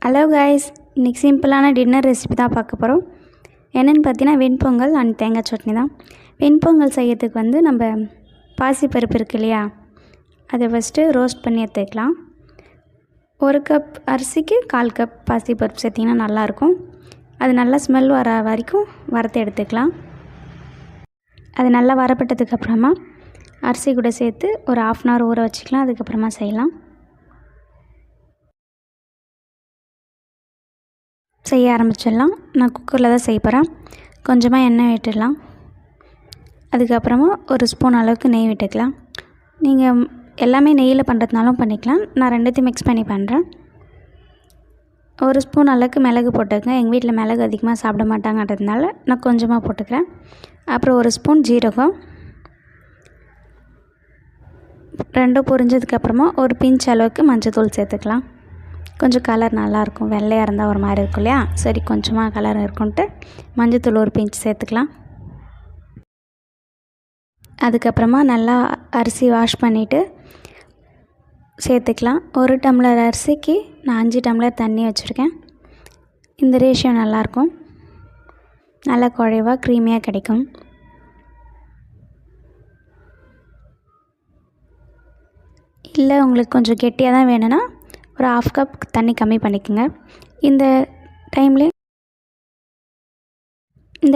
Hello guys, இன்றைக்கி சிம்பிளான dinner recipe தான் பார்க்க போகிறோம். என்னென்னு பார்த்தீங்கன்னா வெண்பொங்கல் அண்ட் தேங்காய் சட்னி தான். வெண்பொங்கல் செய்யறதுக்கு வந்து நம்ம பாசிப்பருப்பு இருக்கு இல்லையா, அதை ஃபஸ்ட்டு ரோஸ்ட் பண்ணி எடுத்துக்கலாம். 1 கப் அரிசிக்கு 1/4 கப் பாசிப்பருப்பு சேர்த்திங்கன்னா நல்லாயிருக்கும். அது நல்லா ஸ்மெல் வர வரைக்கும் வறுத்து எடுத்துக்கலாம். அது நல்லா வரப்பட்டதுக்கப்புறமா அரிசி கூட சேர்த்து ஒரு 1/2 hour ஊற வச்சுக்கலாம். அதுக்கப்புறமா செய்யலாம். செய்ய ஆரம்பிச்சிடலாம். நான் குக்கரில் தான் செய்ய போகிறேன். கொஞ்சமாக எண்ணெய் விட்டுடலாம். அதுக்கப்புறமா 1 ஸ்பூன் அளவுக்கு நெய் விட்டுக்கலாம். நீங்கள் எல்லாமே நெய்யில் பண்ணுறதுனாலும் பண்ணிக்கலாம். நான் ரெண்டுத்தையும் மிக்ஸ் பண்ணி பண்ணுறேன். 1 ஸ்பூன் அளவுக்கு மிளகு போட்டுக்கங்க. எங்கள் வீட்டில் மிளகு அதிகமாக சாப்பிட மாட்டாங்கன்றதுனால நான் கொஞ்சமாக போட்டுக்கிறேன். அப்புறம் 1 ஸ்பூன் ஜீரகம், 2 பொரிஞ்சதுக்கப்புறமா ஒரு பிஞ்ச் அளவுக்கு மஞ்சள் சேர்த்துக்கலாம். கொஞ்சம் கலர் நல்லாயிருக்கும். வெள்ளையாக இருந்தால் ஒரு மாதிரி இருக்கும் இல்லையா, சரி கொஞ்சமாக கலர் இருக்குன்ட்டு மஞ்சள் 1 பிஞ்ச் சேர்த்துக்கலாம். அதுக்கப்புறமா நல்லா அரிசி வாஷ் பண்ணிவிட்டு சேர்த்துக்கலாம். 1 டம்ளர் அரிசிக்கு நான் 5 டம்ளர் தண்ணி வச்சுருக்கேன். இந்த ரேஷியோ நல்லாயிருக்கும். நல்லா குழைவாக க்ரீமியாக கிடைக்கும். இல்லை உங்களுக்கு கொஞ்சம் கெட்டியாக தான் வேணும்னா ஒரு 1/2 கப் தண்ணி கம்மி பண்ணிக்கோங்க. இந்த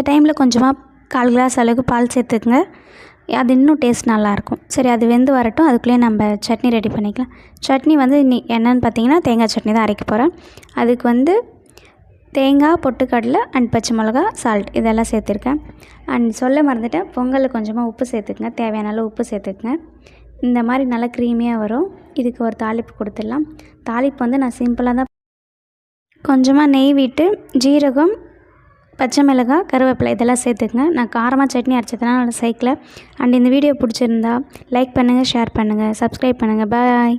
டைமில் கொஞ்சமாக 1/4 கிளாஸ் அளவுக்கு பால் சேர்த்துக்குங்க. அது இன்னும் டேஸ்ட் நல்லாயிருக்கும். சரி, அது வெந்து வரட்டும். அதுக்குள்ளேயே நம்ம சட்னி ரெடி பண்ணிக்கலாம். சட்னி வந்து என்னென்னு பார்த்தீங்கன்னா தேங்காய் சட்னி தான் அரைக்க போகிறேன். அதுக்கு வந்து தேங்காய், பொட்டுக்கடலை அண்ட் பச்சை மிளகா, சால்ட் இதெல்லாம் சேர்த்துருக்கேன். அண்ட் சொல்ல மறந்துட்டேன், பொங்கலில் கொஞ்சமாக உப்பு சேர்த்துக்குங்க. தேவையான அளவு உப்பு சேர்த்துக்குங்க. இந்த மாதிரி நல்லா க்ரீமியாக வரும். இதுக்கு ஒரு தாளிப்பு கொடுத்துடலாம். தாளிப்பு வந்து நான் சிம்பிளாக தான், கொஞ்சமாக நெய் விட்டு ஜீரகம், பச்சை மிளகாய், கருவேப்பிலை இதெல்லாம் சேர்த்துக்குங்க. நான் காரமாக சட்னி அரைச்சதுனால நான் சேர்க்கல. அண்ட் இந்த வீடியோ பிடிச்சிருந்தா லைக் பண்ணுங்கள், ஷேர் பண்ணுங்கள், சப்ஸ்கிரைப் பண்ணுங்கள். பாய்.